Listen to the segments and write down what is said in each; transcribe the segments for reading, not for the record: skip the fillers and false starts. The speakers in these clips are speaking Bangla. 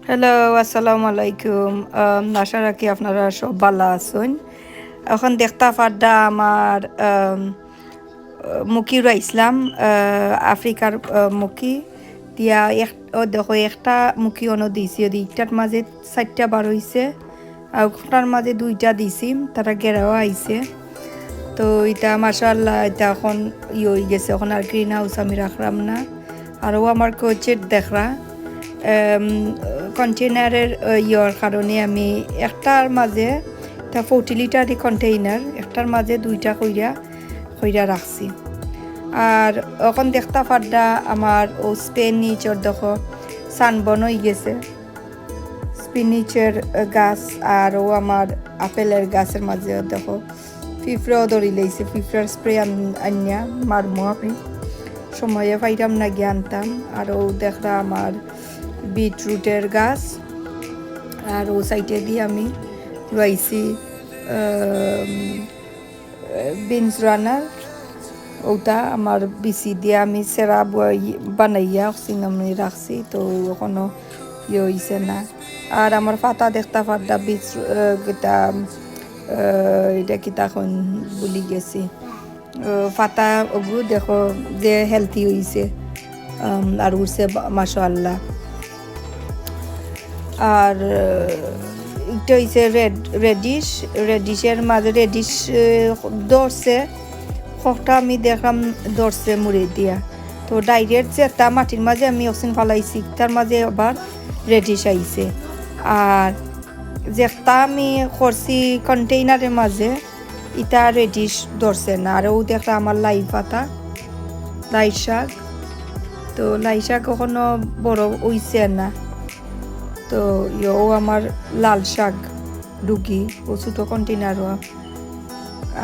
হ্যালো, আসসালামু আলাইকুম। আশা রাখি আপনারা সব ভালো আছেন। এখন দেখতা পাড্ডা আমার মুকিরা ইসলাম আফ্রিকার মুকি দিয়া দেখো একটা মুকি অনো দিছি ওদি একটার মাঝে 4টা বার হইছে আর ওটার মাঝে 2টা দিছি তারা গেরাও আইছে। তো এটা মাশাআল্লাহ এটা এখন হয়ে গেছে, এখন আর গ্রিন হাউস আমি রাখলাম না। আরও আমার কোচের দেখরা কন্টেনারের ইয়র কারণে আমি একটার মাঝে তা 40 লিটার কন্টেইনার একটার মাঝে 2টা কইরা রাখছি। আর এখন দেখতা পাড্ডা আমার ও স্পেনিচর দেখো সানবন হয়ে গেছে, স্পিনিচের গাছ। আর ও আমার আপেলের গাছের মাঝে দেখো ফিফড়াও ধরি লাইছে, ফিফড়ার স্প্রে আনিয়া মারমো আমি সময়ে পাইরাম না গিয়ে আনতাম। আর ও দেখরা আমার বিটরুটের গাছ। আর ও সাইডে দিয়ে আমি রয়েছি বিনস রানার, ওটা আমার বিচি দিয়ে আমি সেরা বানাইয়া আমি রাখছি। তো এখনো হইছে না। আর আমার পাতা দেখতা পাড্ডা বীজ কিতা এটা কিতা এখন ভুলি গেছি, পাতা ওগুলো দেখো যে হেলদি হইছে আর উঠছে মাশাআল্লাহ। আর এটা হইছে রেডিশের মাঝে রেডিশ ধরছে খটা আমি দেখলাম ধরছে মুড়ে দিয়া। তো ডাইরেক্ট যে একটা মাটির মাঝে আমি অক্সিজেন ফালাইছি তার মাঝে আবার রেডিশ আইছে। আর যেটা আমি করছি কন্টেইনারের মাঝে ইটা রেডিশ ধরছে না। আর ও দেখলাম আমার লাই পাতা, লাই শাক। তো লাই শাক কখনো বড় হইছে না। তো ও আমার লাল শাক ডুগি ও ছোটো কন্টেইনারও।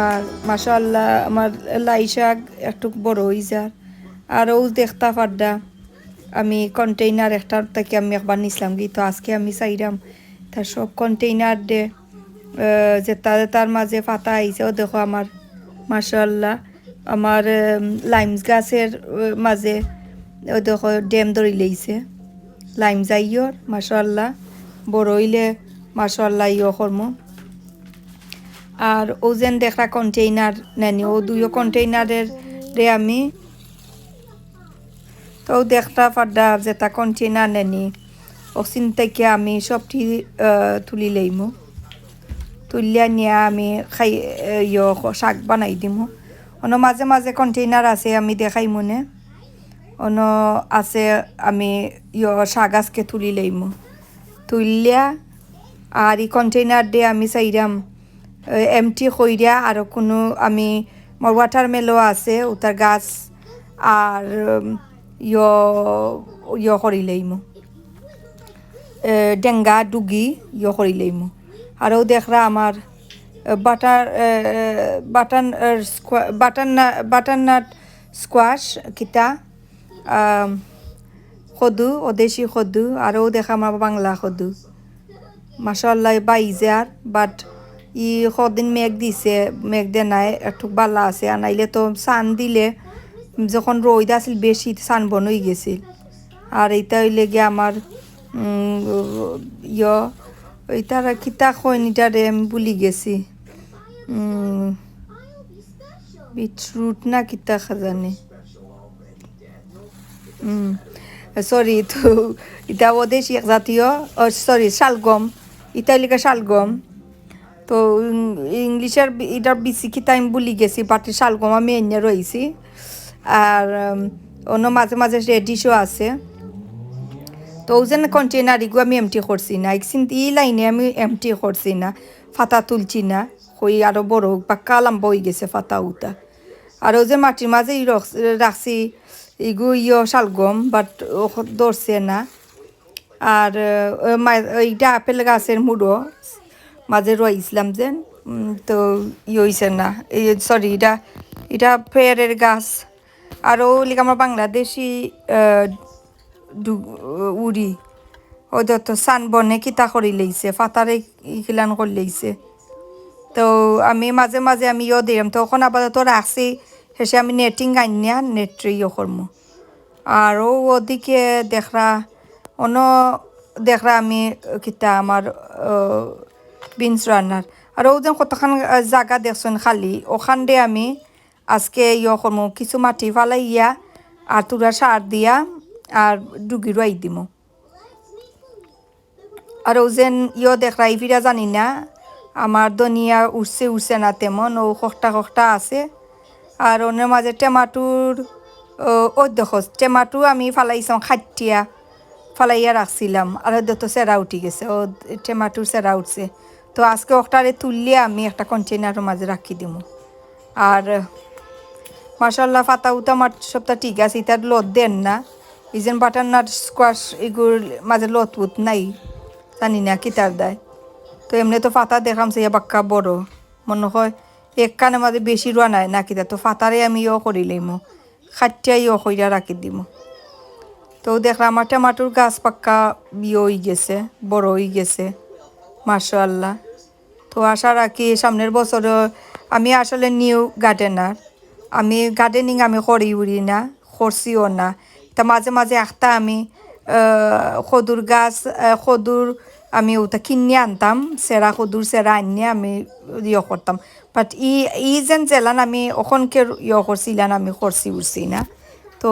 আর মাশাআল্লাহ আমার লাই শাক একটু বড় হয়ে যায়। আর ও দেখতা পাড্ডা আমি কন্টেইনার একটার থেকে আমি একবার নিছিলাম কি, তো আজকে আমি চাইলাম তার সব কন্টেইনার দে যে তার মাঝে পাতা আইছে। ও দেখো আমার মাশাআল্লাহ আমার লাইমস গাছের মাঝে ও দেখো ড্যাম ধরে লইছে লাইম যাইয়র মাশাআল্লাহ বড় হইলে মাশাআল্লাহ কর্ম। আর ও যেন দেখা কন্টেইনার নেনি ও 2 কন্টেইনারের রে আমি তো দেখতা পাড্ডা যেটা কন্টেইনার নেনি অক্সিন থেকে আমি সবটি তুলি লইমু, তুলিয়া নিয়ে আমি খাই শাক বানাই দিমু। অন্য মাঝে মাঝে কন্টেইনার আছে আমি দেখাই মনে, অন্য আছে আমি শাক আজকে তুলি লইমু, তুলিয়া আর এই কন্টেইনার দিয়ে আমি চাইরাম এমটি কইরা আর কোনো আমি মোর ওয়াটারমেলো আছে ওটার গাছ আর করি লইমু ডেঙ্গা ডুগি করি লইমু। আরও দেখরা আমার বাটার বাটার বাটারনাট স্কোয়াশ কিতা সদু অদেশি সদু। আরও দেখা আমার বাংলা সদু মাশাআল্লাহ বাইজার। বাট ই কদিন মেঘ দিছে, মেঘ দে নাই একটু বালা আছে। আনাইলে তো সান দিলে যখন রোদ আছিল বেশি সান বন হয়ে গেছিল। আর এইটা হইলে গিয়ে আমার এইটার কিতা খৈনিটারে আমি ভুলি গেছি, বিটরুট না কিতা খাজানি সরি। তো এটা ওদেশি এক জাতীয় সরি শালগম, এটা হইলে শালগম। তো ইংলিশের এটার বেশি কিতা আমি ভুলি গেছি, বাট শালগম আমি এনে রয়েছি। আর অন্য মাঝে মাঝে রেডিশও আছে। তো ও যেন কন্টেনার এগুলো আমি এমটি করছি না, কিন্তু ই লাইনে আমি এমটি করছি না, ফাতা তুলছি না হই আরও বড় পাক্কা লম্বা হয়ে গেছে ফাতা উতা। আর ও যে মাটির মাঝে রাখছি এগুলো শালগম, বাট ধরছে না। আর এইটা আপেল গাছের মুড়ো মাঝে রয়েছিলাম যেন, তো হইছে না এই সরি এটা এটা পেয়ারের গাছ। আরও লিখে আমার বাংলাদেশি উড়ি ও যত সান বনে কিতা করি লইছে ফাতারে ইখিলান করে লইছে। তো আমি মাঝে মাঝে আমি দিলাম, তখন আপাতত রাখছি শেষে আমি নেটিং আনিয়া নেট করমু। আর ও ওদিকে দেখরা অন্য দেখরা আমি কিতা আমার বিনস রান্নার আর ও যেন কতখান জায়গা দেখছেন খালি ওখান দিয়ে আমি আজকে করমু কিছু মাটি ফালাইয়া আর তুরা সার দিয়া আর ডুগি রুয়াই দিমু আর ও যেন দেখরাই ফিরা জানি না আমার দনিয়া উঠছে না তেমন ও খখটা আছে আর ওনের মাঝে টেমাটোর ও দেখো টেমাটো আমি ফালাইছাম খাটিয়া ফালাইয়া রাখছিলাম আর তো সেরা উঠি গেছে ও টেমাটোর সেরা উঠছে তো আজকে ওটারে তুললে আমি একটা কন্টেনারের মাঝে রাখি দিব আর মাশাল্লাহ পাতা উতা আমার সবটা ঠিক আছে এটার লত দেন না ইজেন বাটারনাট স্কোয়াশ এগুলোর মাঝে লত উত নাই জানি না কিতার দেয় তো এমনি তো পাতা দেখাম সে বাক্কা বড় মনে হয় এক কানের মাঝে বেশি রোয়া নাই না কিতা তো পাতারে আমি করি লইমো খাটিয়াই কইরা রাখি দিব তো দেখলাম আমার টমাটোর গাছ পাক্কা হয়ে গেছে বড় হয়ে গেছে মাশাআল্লাহ তো আশা রাখি সামনের বছর আমি আসলে নিউ গার্ডেনার আমি গার্ডেনিং আমি করি উড়ি না করছিও না তা মাঝে মাঝে একটা আমি খদুর গাছ খদুর আমি ওটা কিনে আনতাম সেরা খদুর সেরা আনিয়ে আমি করতাম বাট যেন জেলান আমি ওখানকে করছিলাম আমি করছি উঠছি না তো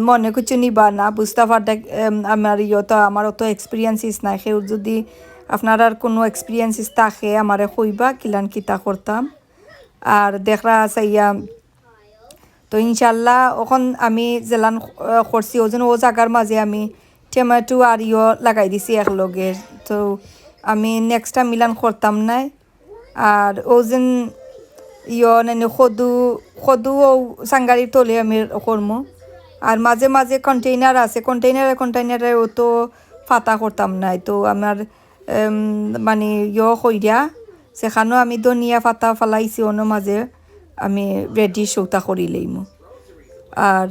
মনে কিছু নিবা না বুঝতে পারতে আমার তো আমার অত এক্সপিরিয়েন্সিস নাই সেও যদি আপনার আর কোনো এক্সপিরিয়েন্সিস থাকে আমারে কইবা কিলান কিতা করতাম আর দেখরা চাইয়া তো ইনশাল্লাহ ওখন আমি জেলান করছি ওজন ও জায়গার মাঝে আমি টমেটো আর লাগাই দিছি একলগে তো আমি নেক্সট টাইম মিলান করতাম নাই আর ও যেন নানি সদু ও সাংগারির তলে আমি করমু আর মাঝে মাঝে কন্টেইনার আছে কন্টেইনারে ও তো ফাতা করতাম নাই তো আমার মানে কইরা সেখানেও আমি ধনিয়া ফাতা ফালাইছি অন্য মাঝে আমি রেডি সৌতা করি লইমু আর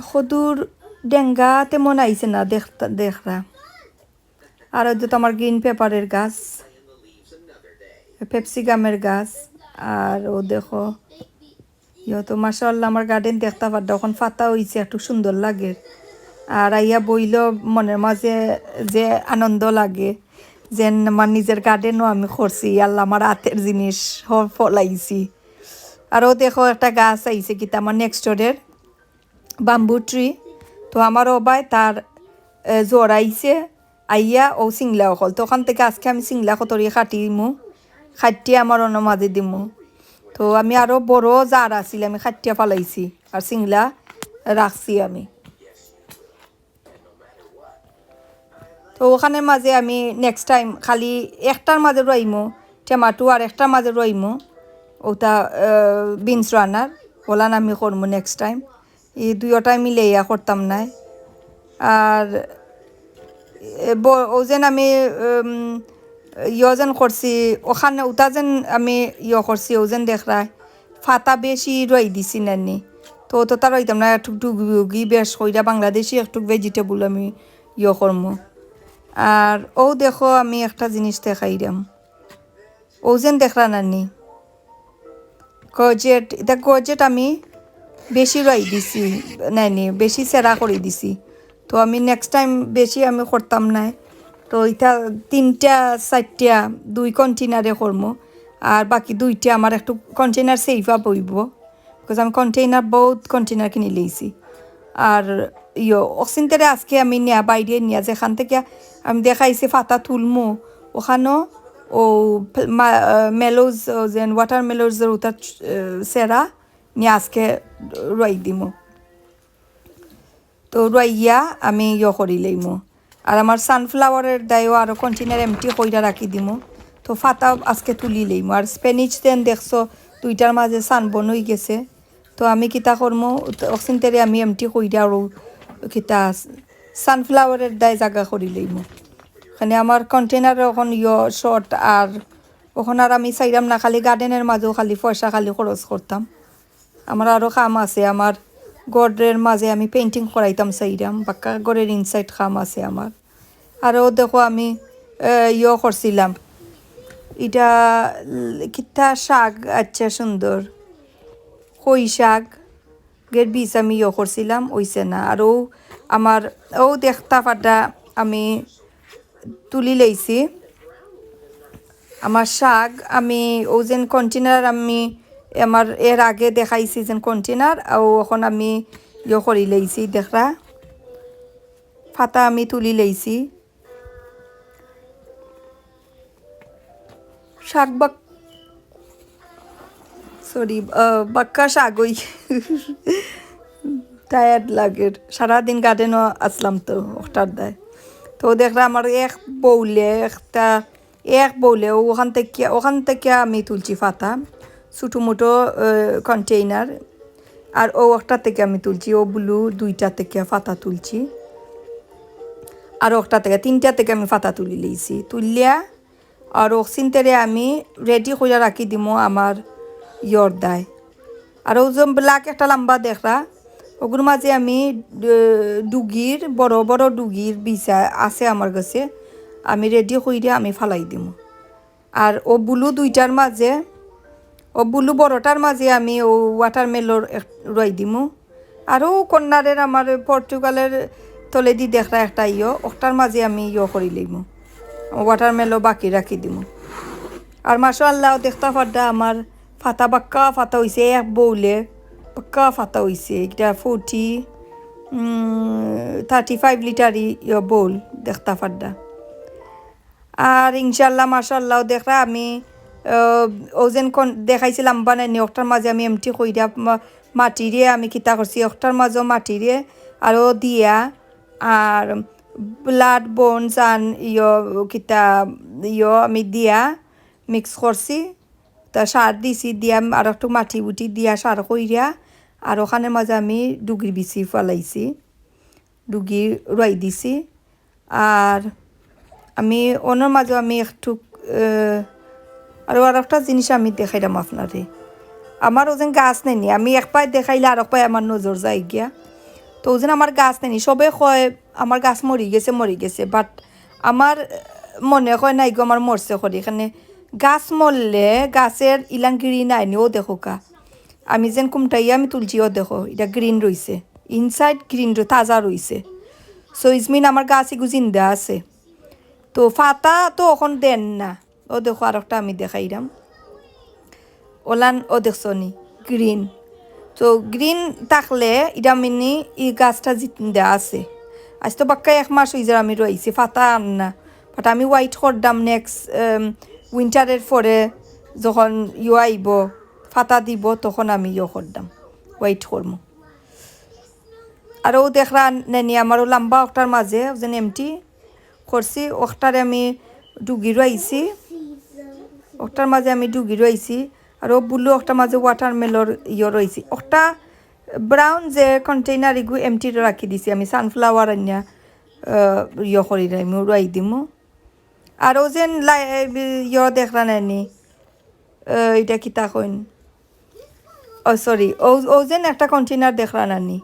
সদুর ডেঙ্গা তেমন আইছে না দেখরা আর হয়তো আমার গ্রিন পেপারের গাছ পেপসিকামের গাছ আর ও দেখো তো মাশাআল্লাহ আমার গার্ডেন দেখতে পারতো এখন ফাতা হয়েছে একটু সুন্দর লাগে আর আইয়া বইল মনের মাঝে যে আনন্দ লাগে যেন আমার নিজের গার্ডেনও আমি করছি আল্লাহ আমার হাতের জিনিস ফলাইছি আরও দেখো একটা গাছ আইছে কিন্তু আমার নেক্সট ডোরের বাম্বু ট্রি তো আমার অবাই তার জোড়াইছে আইয়া ও সিংলা অকল তো ওখান থেকে আজকে আমি সিংলা কতরি খাটিয়ে আমার অন্য মাঝে দিমু তো আমি আরও বড় জার আছিল আমি খাটিয়া ফালাইছি আর সিংলা রাখছি আমি তো ওখানের মাঝে আমি নেক্সট টাইম খালি একটার মাঝে রইমো টমেটো আর একটার মাঝে রইমো ওটা বিনস রান্নার ওলান আমি করবো নেক্সট টাইম এই দুইটাই মিলে করতাম নাই আর ও যেন আমি যেন করছি ওখানে ওটা যেন আমি করছি ও যেন দেখরা ফাতা বেশি রই দিছি নানি তো তা রইতাম না একটু ডুগি বেশ কইরা বাংলাদেশি একটু ভেজিটেবল আমি করবো আর ও দেখো আমি একটা জিনিস দেখাইলাম ও যেন দেখরা নানি গজেট আমি বেশি রই দিছি নানি বেশি সেরা করে দিছি তো আমি নেক্সট টাইম বেশি আমি করতাম নাই তো এটা 3টা 4টা 2 কন্টেনারে করবো আর বাকি 2টা আমার একটু কন্টেনার সেফা বইব বিকজ আমি বহুত কন্টেনার কিনে লইছি আর অক্সিনটারে আজকে আমি বাইরে নিয়ে যেখান থেকে আমি দেখাইছি ফাতা তুলমো ওখানেও ও মেলোজ যেন ওয়াটার মেলোজের ওটা সেরা নিয়ে আজকে রই দিমো তো রইয়া আমি করি লইমো আর আমার সানফ্লাওয়ারের দায়ও আরও কন্টেনার এমটি কইরা রাখি দিমো তো ফাতা আজকে তুলি লইমো আর স্প্যানিশ দেন দেখছো 2টার মাঝে সানবন হয়ে গেছে তো আমি কিতা করমো অক্সিনটারে আমি এমটি কইরা আরও কিতা সানফ্লাওয়ারের দায় জায়গা করি লইমো ওখানে আমার কন্টেনার ওখান শর্ট আর ওখানে আর আমি চাইলাম না খালি গার্ডেনের মাঝেও খালি পয়সা খালি খরচ করতাম আমার আরও কাম আছে আমার গড়ের মাঝে আমি পেইন্টিং করাইতাম চাইলাম বাক্কা গড়ের ইনসাইড কাম আছে আমার আরও দেখো আমি করছিলাম এটা কিতা শাক আচ্ছা সুন্দর কই শাক গেট বিষ আমি করছিলাম হইছে না। আর আমার দেখতা ফাটা আমি তুলি লইছি। আমার শাক আমি যেন কন্টেনার আমি আমার এর আগে দেখাইছি যেন কন্টেনার এখন আমি করি লইছি দেখরা ফাতা আমি তুলি লইছি। শাক বাক্কা শাক ওই টায়ার্ড লাগে সারাদিন গার্ডেনও আসলাম তো ওটার দায়। তো দেখরা আমার এক বউলে ওখান থেকে আমি তুলছি ফাতা ছোটো মোটো কন্টেইনার। আর একটা থেকে আমি তুলছি ব্লু 2টা থেকে ফাতা তুলছি। আর একটা থেকে 3টা থেকে আমি ফাতা তুলি লইছি। তুলিয়া আর চিনতেরে আমি রেডি করে রাখি দিব আমার দায়। আর যে ব্ল্যাক একটা লম্বা দেখরা ওগুলোর মাঝে আমি ডুগির বড় বড় ডুগির বিছা আছে আমার কাছে, আমি রেডি করে আমি ফালাই দিব। আর ব্লু 2টার মাঝে ব্লু বড়টার মাঝে আমি ওয়াটারমেলন রই দিব। আরও কন্যারের আমার পর্তুগালের তলেদি দেখরা একটা ওটার মাঝে আমি করে লইব, ওয়াটারমেলন বাকি রাখি দিব। আর মাশাআল্লাহ দেখতা ফাটা আমার ফাতা বাক্কা ফাতা হয়েছে এক বউলে বাক্কা ফাতা হয়েছে। এটা 35 লিটার বউল দেখতা ফাটা। আর ইনশাল্লাহ মাশাআল্লাহ দেখরা আমি যেন দেখাইছিলাম বানাইনি ওটার মাঝে আমি এমটি কইরা মাটিরে আমি কিতা করছি ওটার মাঝেও মাটিরে আরও দিয়া আর ব্লাড বোনস আন কিতা আমি দিয়া মিক্স করছি। তা সার দিছি দিয়া আর একটু মাটি উটি দিয়া সার কইরা আর ওখানের মাঝে আমি ডুগির বিচি ফেলাইছি, ডুগি রই দিছি। আর আমি ওনার মাঝে আমি একটু আর একটা জিনিস আমি দেখাইলাম আপনারে। আমার ওজন গাছ নেই, আমি এক পায়ে দেখাইলে আর এক পায়ে আমার নজর যায় গিয়া। তো ওজন আমার গাছ নেই, সবে কয় আমার গাছ মরি গেছে বাট আমার মনে হয় নাই গো আমার মরছে করি। এখানে গাছ মরলে গাছের ইলান গ্রিন আইনি দেখো কা আমি যেন কুমটাইয়া আমি তুলছি দেখো এটা গ্রিন রয়েছে, ইনসাইড গ্রিন তাজা রয়েছে। সো ইজমিন আমার গাছ এগু জিন্দা আছে। তো ফাতা তো এখন দেন না, দেখো আর একটা আমি দেখাইলাম ওলান দেখছনি গ্রিন। তো গ্রিন থাকলে এটা মিনি গাছটা জিন্দা আছে। আজ তো বাক্কা 1 মাস হয়ে যায় আমি রয়েছি ফাতা আন না, বাট আমি হোয়াইট করদাম নেক্সট উইন্টারের পরে যখন আইব ফাতা দিব তখন আমি করদাম হোয়াইট করবো। আরও দেখরা নেনি আমারও লম্বা ওটার মাঝে যেন এমটি করছি ওটারে আমি ডুগি রয়েছি, ওটার মাঝে আমি ডুগি রয়েছি। আর বুলু একটা মাঝে ওয়াটারমেলন রয়েছি। একটা ব্রাউন যে কন্টেইনার এগু এমটি রাখি দিছি আমি সানফ্লাওয়ার আনিয়া করি আমি রুয়াই দিমু। আর যেন দেখরা নেনি এটা কিতা কইন সরি যেন একটা কন্টেইনার দেখরা নানি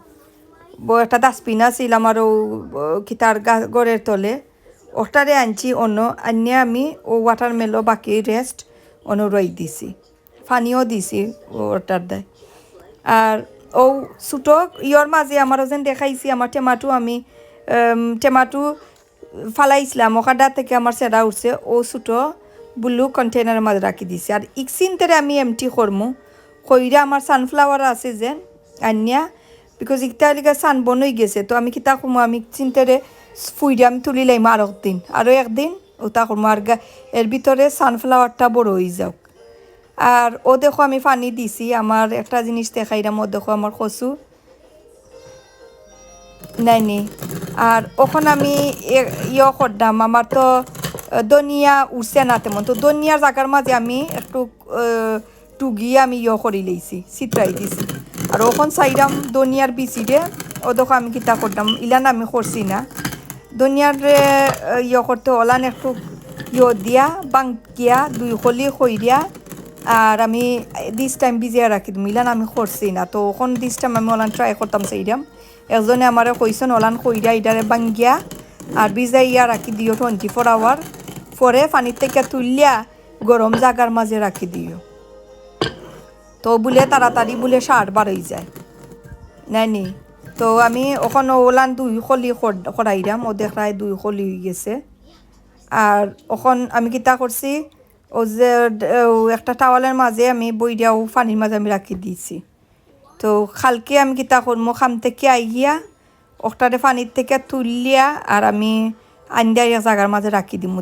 একটা ডাস্টবিন আছিল আমার কিতার গড়ের তলে ওটারে আনছি আনিয়া আমি ওয়াটারমেলন বাকি রেস্ট রই দিছি, পানিও দিছি ওটার দেয়। আর ছোটো মাঝে আমারও যেন দেখাইছি আমার টেমাটো ফালাইছিলাম ওখানটা থেকে আমার সেরা উঠছে ছোটো ব্লু কন্টেনারের মাঝে রাখি দিছি। আর ইকসিনতেরে আমি এমটি করমু কইরা আমার সানফ্লাওয়ার আছে যেন আনিয়া বিকজ ইকটা লিগে সানবন হয়ে গেছে। তো আমি কিতা করবো আমি চিন্তারে ফুইরে আমি তুলি লাইম আরও একদিন ওটা করবো আর এর ভিতরে সানফ্লাওয়ারটা বড় হয়ে যাওক। আর দেখো আমি পানি দিছি আমার একটা জিনিস দেখাইলাম দেখো আমার কচু নাইনি। আর ওখানে আমি করতাম আমার তো ধনিয়া উঠছে না তেমন, তো ধনিয়ার জায়গার মাঝে আমি একটু টুগি আমি করি লইছি চিত্রাই দিছি। আর ওখান চাইলাম ধনিয়ার বিচিরে দেখো আমি কিতা করতাম ইলান আমি করছি না ধনিয়ার করতে ওলান একটু দিয়া বাঙ্কিয়া 2 কলি খইরিয়া আর আমি দিস টাইম ভিজিয়া রাখি মিলান আমি করছি না। তো ওখান দিস টাইম আমি ওলান ট্রাই করতাম সেইরাম একজনে আমার কইসন ওলান খইরিয়া ইটারে বাঙ্গিয়া আর ভিজাইয়া রাখি দিও 24 আওয়ার পরে পানির থেকে তুলিয়া গরম জাগার মাঝে রাখি দিও। তো বলে তাড়াতাড়ি বলে সার বার হয়ে যায় নাইনি তো আমি ওখানে ওলান 2 খলি খড়াইরাম ও দেখায় 2 খলি হয়ে গেছে আর ওখন আমি কিতা করছি ও যে একটা টাওয়ালের মাঝে আমি বইটাও পানির মাঝে আমি রাখি দিয়েছি তো খালকে আমি কিতা করবো খাম থেকে আইয়া ওটারে পানির থেকে তুলিয়া আর আমি আন্দা জায়গার মাঝে রাখি দিমু